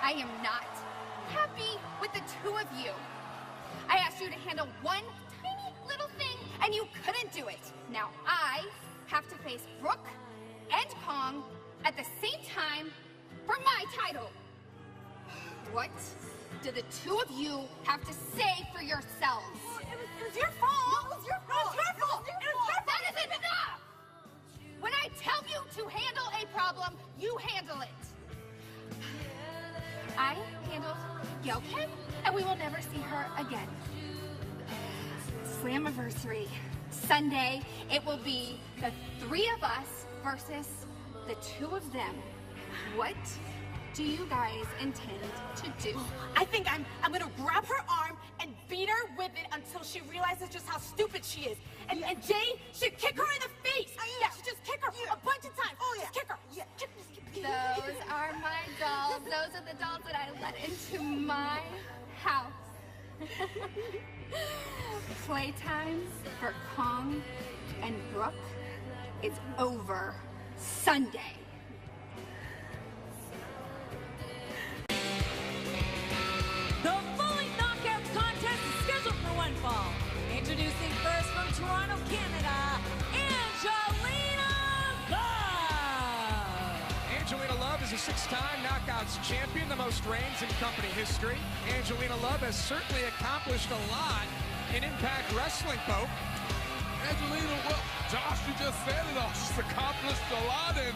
I am not happy with the two of you. I asked you to handle one tiny little thing, and you couldn't do it. Now I have to face Brooke and Kong at the same time for my title. What do the two of you have to say for yourselves? It was your fault. It was your fault. It was your fault. That isn't enough! When I tell you to handle a problem, you handle it. I handled Gilkin, and we will never see her again. Slammiversary. Sunday, it will be the three of us versus the two of them. What do you guys intend to do? I think I'm gonna grab her arm and beat her with it until she realizes just how stupid she is. And Jay should kick her in the face. Yeah, she just kick her a bunch of times. Oh yeah, just kick her. Yeah. Those are my dolls. Those are the dolls that I let into my house. Playtime for Kong and Brooke is over Sunday. The Fully Knockouts contest is scheduled for one fall. Introducing first from Toronto, Canada, Angelina Love. Angelina Love is a six-time Knockouts champion, the most reigns in company history. Angelina Love has certainly accomplished a lot in Impact Wrestling, Pope. Angelina, well, Josh, you just said it all. She's accomplished a lot, and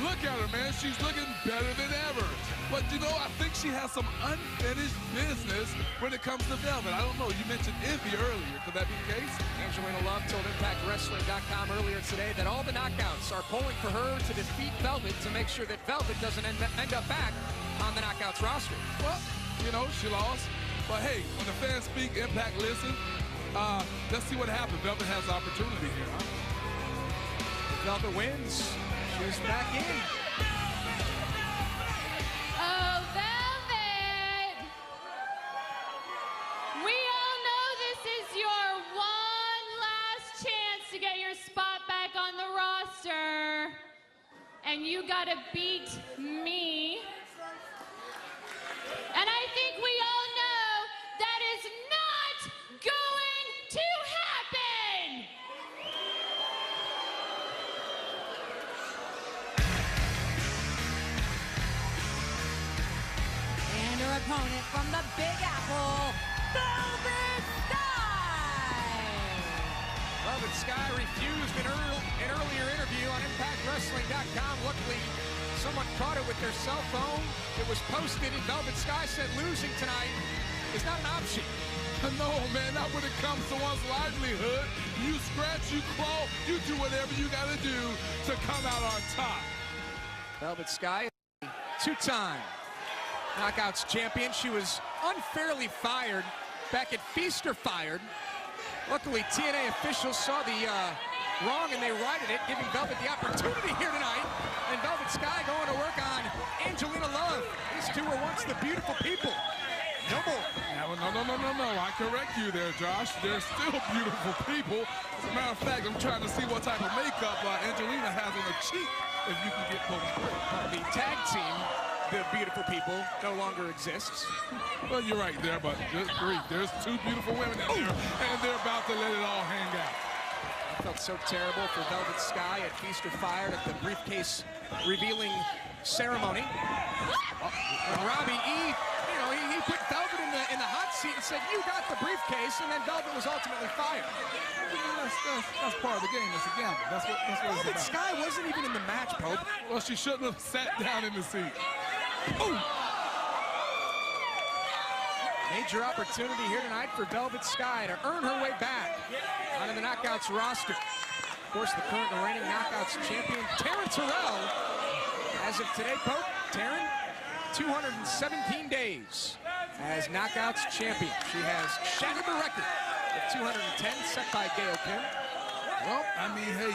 look at her, man. She's looking better than ever. But, you know, I think she has some unfinished business when it comes to Velvet. I don't know. You mentioned Envy earlier. Could that be the case? Angelina Love told ImpactWrestling.com earlier today that all the Knockouts are pulling for her to defeat Velvet to make sure that Velvet doesn't end up back on the Knockouts roster. Well, you know, she lost. But, hey, when the fans speak, Impact listen. Let's see what happens. Velvet has opportunity here, huh? If Velvet wins, she's back in. Oh, Velvet! We all know this is your one last chance to get your spot back on the roster. And you gotta beat me. And I think we all know that is not going to happen! And her opponent from the Big Apple, Velvet Sky. Velvet Sky refused an earlier interview on ImpactWrestling.com. Luckily, someone caught it with their cell phone. It was posted, and Velvet Sky said losing tonight is not an option. No, man, not when it comes to one's livelihood. You scratch, you claw, you do whatever you got to do to come out on top. Velvet Sky, two-time Knockouts champion. She was unfairly fired back at Feaster Fired. Luckily, TNA officials saw the wrong and they righted it, giving Velvet the opportunity here tonight. And Velvet Sky going to work on Angelina Love. These two were once the beautiful people. No more. No. I correct you there, Josh. They're still beautiful people. As a matter of fact, I'm trying to see what type of makeup Angelina has on her cheek, if you can get close to it. The tag team, the beautiful people, no longer exists. Well, you're right there, but good grief. There's two beautiful women in there, and they're about to let it all hang out. I felt so terrible for Velvet Sky at Feaster Fired at the briefcase revealing ceremony. And Robbie E, he put Velvet in the hot seat and said, "You got the briefcase," and then Velvet was ultimately fired. That's part of the game. It's a gamble. That's what it's Velvet about. Sky wasn't even in the match, Pope. Well, she shouldn't have sat down in the seat. Ooh. Major opportunity here tonight for Velvet Sky to earn her way back onto the Knockouts roster. Of course, the current and reigning Knockouts champion, Taryn Terrell. As of today, Pope, Taryn, 217 days as Knockouts champion. She has shattered the record of 210 set by Gail Kim. Well, I mean, hey,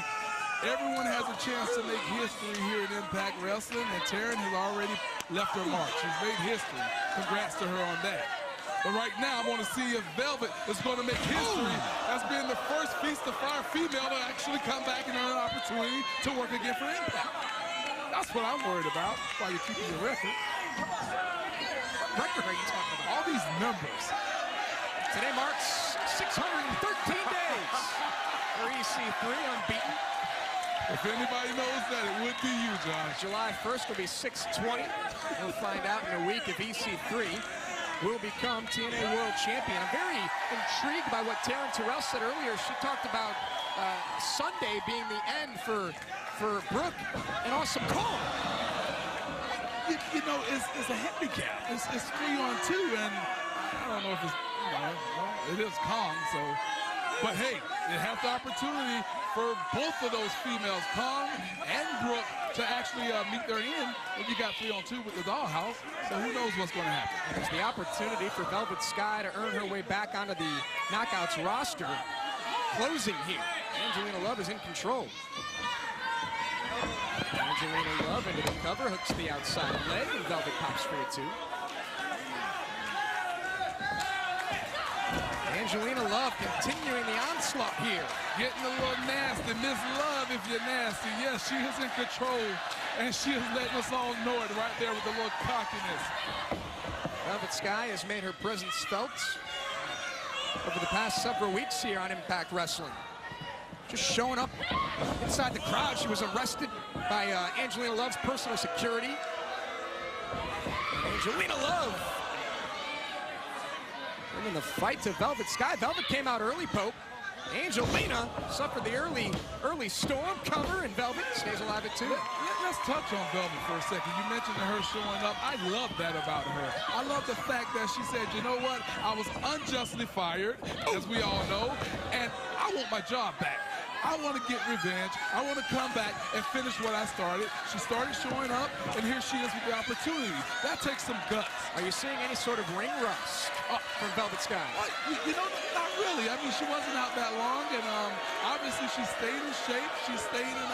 everyone has a chance to make history here in Impact Wrestling, and Taryn has already left her mark. She's made history. Congrats to her on that. But right now, I want to see if Velvet is going to make history as being the first Feast of Fire female to actually come back and earn an opportunity to work again for Impact. That's what I'm worried about while you're keeping your record. record are you talking about? All these numbers. Today marks 613 days for EC3 unbeaten. If anybody knows that, it would be you, Josh. July 1st will be 620. We'll find out in a week if EC3 will become TNA World Champion. I'm very intrigued by what Taryn Terrell said earlier. She talked about Sunday being the end for Brooke and Awesome Kong. You know, it's a handicap. It's 3-on-2, and I don't know if it's, it is Kong, so. But hey, it has the opportunity for both of those females, Kong and Brooke, to actually meet their end when you got 3-on-2 with the Dollhouse. So who knows what's going to happen. There's the opportunity for Velvet Sky to earn her way back onto the Knockouts roster. Closing here. Angelina Love is in control. Angelina Love into the cover, hooks the outside leg, and Velvet pops for a 2. Angelina Love continuing the onslaught here. Getting a little nasty. Miss Love, if you're nasty. Yes, she is in control, and she is letting us all know it right there with a little cockiness. Velvet Sky has made her presence felt over the past several weeks here on Impact Wrestling. Just showing up inside the crowd. She was arrested by Angelina Love's personal security. Angelina Love in the fight to Velvet Sky. Velvet came out early, Pope. Angelina suffered the early storm cover, and Velvet stays alive at 2. Let's touch on Velvet for a second. You mentioned her showing up. I love that about her. I love the fact that she said, you know what? I was unjustly fired, as we all know, and I want my job back. I want to get revenge. I want to come back and finish what I started. She started showing up, and here she is with the opportunity. That takes some guts. Are you seeing any sort of ring rust from Velvet Sky? You know, not really. I mean, she wasn't out that long, and obviously she stayed in shape. She stayed in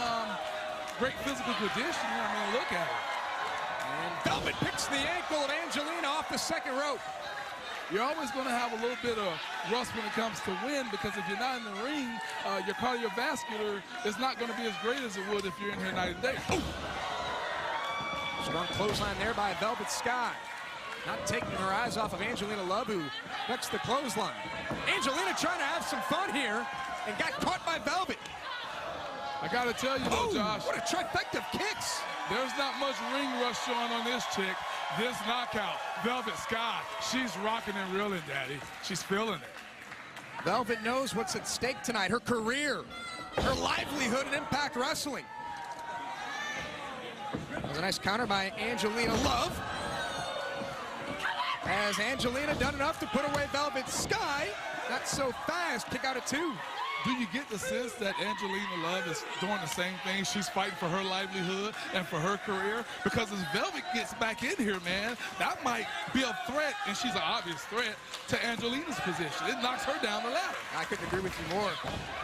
great physical condition. I mean, look at her. And Velvet picks the ankle of Angelina off the second rope. You're always going to have a little bit of rust when it comes to wind, because if you're not in the ring, your cardiovascular is not going to be as great as it would if you're in here night and day. Ooh. Strong clothesline there by Velvet Sky. Not taking her eyes off of Angelina Love, who ducks the clothesline. Angelina trying to have some fun here and got caught by Velvet. I got to tell you, though, Josh. What a trifecta of kicks. There's not much ring rust showing on this chick. This knockout, Velvet Sky, she's rocking and reeling, Daddy. She's feeling it. Velvet knows what's at stake tonight. Her career, her livelihood in Impact Wrestling. That was a nice counter by Angelina Love. Has Angelina done enough to put away Velvet Sky? Not so fast. Kick out at 2. Do you get the sense that Angelina Love is doing the same thing? She's fighting for her livelihood and for her career? Because as Velvet gets back in here, man, that might be a threat, and she's an obvious threat, to Angelina's position. It knocks her down the ladder. I couldn't agree with you more.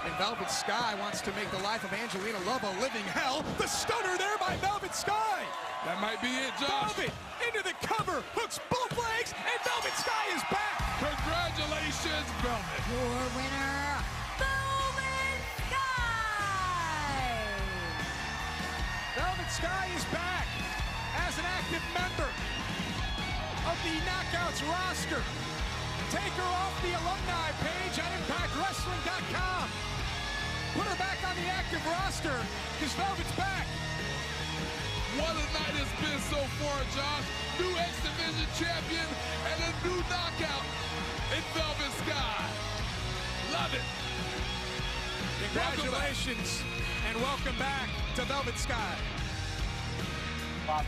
And Velvet Sky wants to make the life of Angelina Love a living hell. The stunner there by Velvet Sky. That might be it, Josh. Velvet into the cover, hooks both legs, and Velvet Sky is back. Congratulations, Velvet. Your winner, Velvet Sky. Velvet Sky is back as an active member of the Knockouts roster. Take her off the alumni page on ImpactWrestling.com. Put her back on the active roster because Velvet's back. What a night it's been so far, Josh. New X Division champion and a new knockout in Velvet Sky. Love it. Congratulations and welcome back to Velvet Sky. Bobby.